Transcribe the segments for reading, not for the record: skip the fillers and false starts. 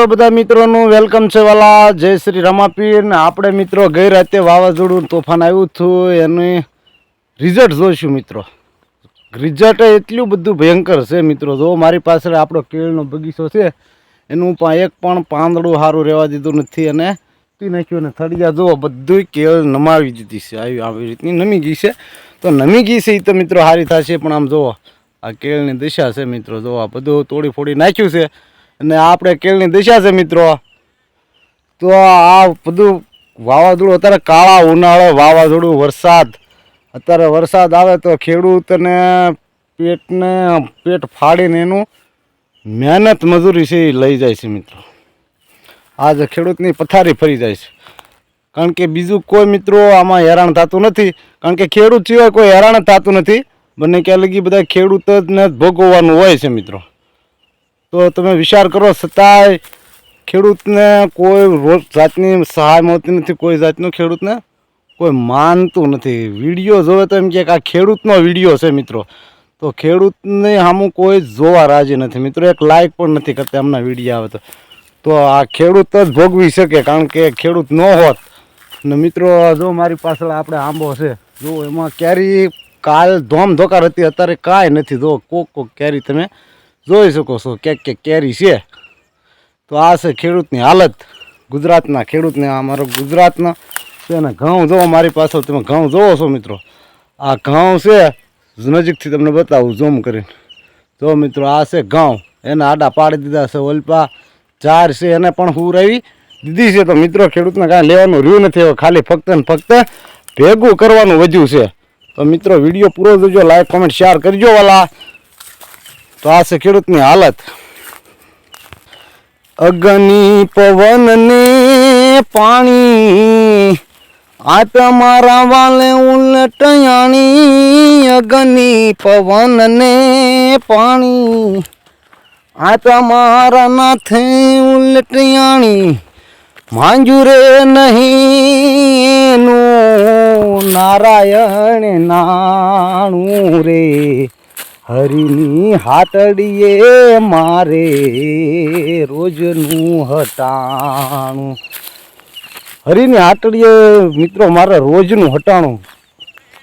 બધા મિત્રોનું વેલકમ છે વાલા જય શ્રી રામાપીર ને આપણે મિત્રો ગઈ રાતે વાવાઝોડું તોફાન આવ્યું હતું એનું રિઝલ્ટ જોઈશું મિત્રો. રિઝલ્ટ એટલું બધું ભયંકર છે મિત્રો. જો મારી પાસે આપણો કેળનો બગીચો છે એનું એક પણ પાંદડું સારું રહેવા દીધું નથી અને પી નાખ્યું અને થળિયા જુઓ બધું કેળ નમાવી દીધી છે. આવી રીતની નમી ગઈ છે. તો નમી ગઈ છે એ તો મિત્રો સારી થશે પણ આમ જુઓ આ કેળની દિશા છે મિત્રો. જો આ બધું તોડી ફોડી નાખ્યું છે અને આપણે કેળની દિશા છે મિત્રો. તો આ બધું વાવાઝોડું અત્યારે કાળા ઉનાળો વાવાઝોડું વરસાદ અત્યારે વરસાદ આવે તો ખેડૂતને પેટ ફાડીને એનું મહેનત મજૂરી છે એ લઈ જાય છે મિત્રો. આજે ખેડૂતની પથારી ફરી જાય છે કારણ કે બીજું કોઈ મિત્રો આમાં હેરાન થતું નથી કારણ કે ખેડૂત સિવાય કોઈ હેરાન થતું નથી. બંને ક્યાં લગી બધા ખેડૂત જ ભોગવવાનું હોય છે મિત્રો. તો તમે વિચાર કરો છતાંય ખેડૂતને કોઈ જાતની સહાય મળતી નથી. કોઈ જાતનું ખેડૂતને કોઈ માનતું નથી. વિડીયો જોવે તો એમ કે આ ખેડૂતનો વિડીયો છે મિત્રો. તો ખેડૂતને સામું કોઈ જોવા રાજી નથી મિત્રો. એક લાઈક પણ નથી કરતા એમના વિડીયો આવે તો આ ખેડૂત જ ભોગવી શકે કારણ કે ખેડૂત ન હોત ને મિત્રો. જો મારી પાછળ આપણે આંબો છે જો એમાં કેરી કાલ ધોમ ધોકાર હતી અત્યારે કાંઈ નથી. જો કોક કેરી તમે જોઈ શકો છો ક્યાંક કેરી છે. તો આ છે ખેડૂતની હાલત ગુજરાતના ખેડૂતને. આ મારો ગુજરાતના છે ને ઘઉં જોવો મારી પાછળ તમે ઘઉં જોવો છો મિત્રો. આ ઘઉં છે નજીકથી તમને બતાવું ઝૂમ કરીને. જો મિત્રો આ છે ઘઉં એને આડા પાડી દીધા છે. ઓલપા ચાર છે એને પણ હુરાવી દીધી છે. તો મિત્રો ખેડૂતને કાંઈ લેવાનું રહ્યું નથી. ખાલી ફક્ત ને ફક્ત ભેગું કરવાનું વધ્યું છે. તો મિત્રો વિડીયો પૂરો જોજો, લાઈક કોમેન્ટ શેર કરજો વાલા. તો આ છે ખેડૂતની હાલત. અગ્નિ પવન ને પાણી આ તમારા વાલે ઉલટયાણી. અગ્નિ પવન ને પાણી આ તમારા નાથે ઉલટયાણી. માંજુરે નહીં નું નારાયણ નાણું રે. હરિની હાટડીએ મારે રોજનું હટાણું. હરિની હાટડીએ મિત્રો મારે રોજનું હટાણું.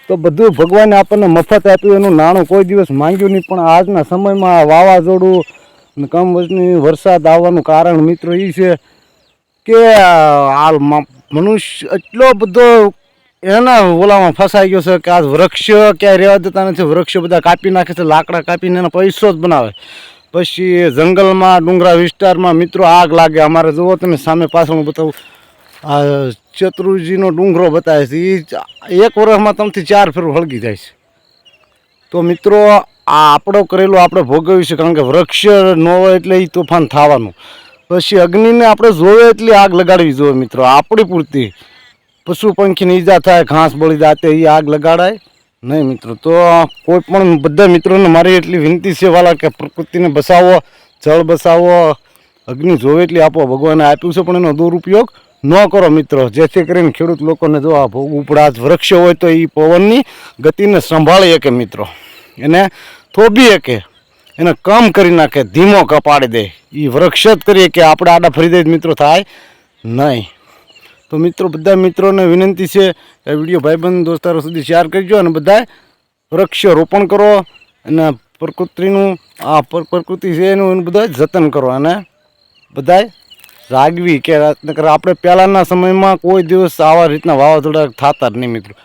તો બધું ભગવાને આપણને મફત આપ્યું એનું નાણું કોઈ દિવસ માંગ્યું નહીં. પણ આજના સમયમાં વાવાઝોડું કમોસમી વરસાદ આવવાનું કારણ મિત્રો એ છે કે આ મનુષ્ય એટલો બધો એના ઓલામાં ફસાઈ ગયો છે કે આ વૃક્ષ ક્યાંય રહેવા દેતા નથી. વૃક્ષ બધા કાપી નાખે છે, લાકડા કાપીને એનો પૈસો જ બનાવે. પછી જંગલમાં ડુંગરા વિસ્તારમાં મિત્રો આગ લાગે. અમારે જુઓ તમે સામે પાછળ બતાવું આ ચતુર્જીનો ડુંગરો બતાવે છે. એ એક વર્ષમાં ત્રણથી 4 ફેર હળગી જાય છે. તો મિત્રો આ આપણો કરેલો આપણે ભોગવ્યું છે કારણ કે વૃક્ષ ન હોય એટલે એ તોફાન થવાનું. પછી અગ્નિને આપણે જોવે એટલી આગ લગાડવી જોઈએ મિત્રો. આપણી પૂરતી પશુ પંખીને ઈજા થાય, ઘાસ બળી જાતે એ આગ લગાડાય નહીં મિત્રો. તો કોઈ પણ બધા મિત્રોને મારી એટલી વિનંતી છે વાલા કે પ્રકૃતિને બસાવો, જળ બસાવો, અગ્નિ જોવે એટલી આપો. ભગવાને આપ્યું છે પણ એનો દુરુપયોગ ન કરો મિત્રો. જેથી કરીને ખેડૂત લોકોને જો આ ઉપડા વૃક્ષ હોય તો એ પવનની ગતિને સંભાળી શકે મિત્રો. એને થોભી શકે, એને કમ કરી નાખે, ધીમો કપાડી દે. એ વૃક્ષ જ કરીએ કે આપણે આડા ફરી દે મિત્રો થાય નહીં. તો મિત્રો બધા મિત્રોને વિનંતી છે કે વિડીયો ભાઈબંધ દોસ્તારો સુધી શેર કરજો અને બધા વૃક્ષ રોપણ કરો અને પ્રકૃતિનું આ પ્રકૃતિ છે એનું બધા જતન કરો અને બધા જાગવી કે આપણે પહેલાંના સમયમાં કોઈ દિવસ આવા રીતના વાવાઝોડા થતા જ નહીં મિત્રો.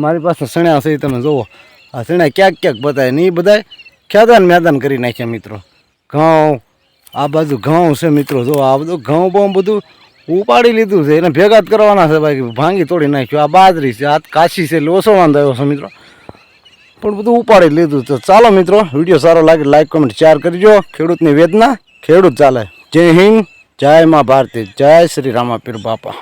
મારી પાસે સણ્યા છે તમે જુઓ આ સણ્યા ક્યાંક ક્યાંક બતાવે ને એ બધા ખેદાન મેદાન કરી નાખ્યા મિત્રો. ઘઉં આ બાજુ ઘઉં છે મિત્રો. જો આ બધું ઘઉં બહુ બધું ઉપાડી લીધું છે એને ભેગા જ કરવાના છે. બાકી ભાંગી તોડી નાખ્યું. આ બાજરી છે, આ કાશી છે એટલે ઓછો વાંધો આવ્યો છે મિત્રો. પણ બધું ઉપાડી લીધું. તો ચાલો મિત્રો વિડીયો સારો લાગે લાઈક કોમેન્ટ શેર કરજો. ખેડૂતની વેદના ખેડૂત ચાલે. જય હિન્દ, જય મા ભારતી, જય શ્રી રામાપીર બાપા.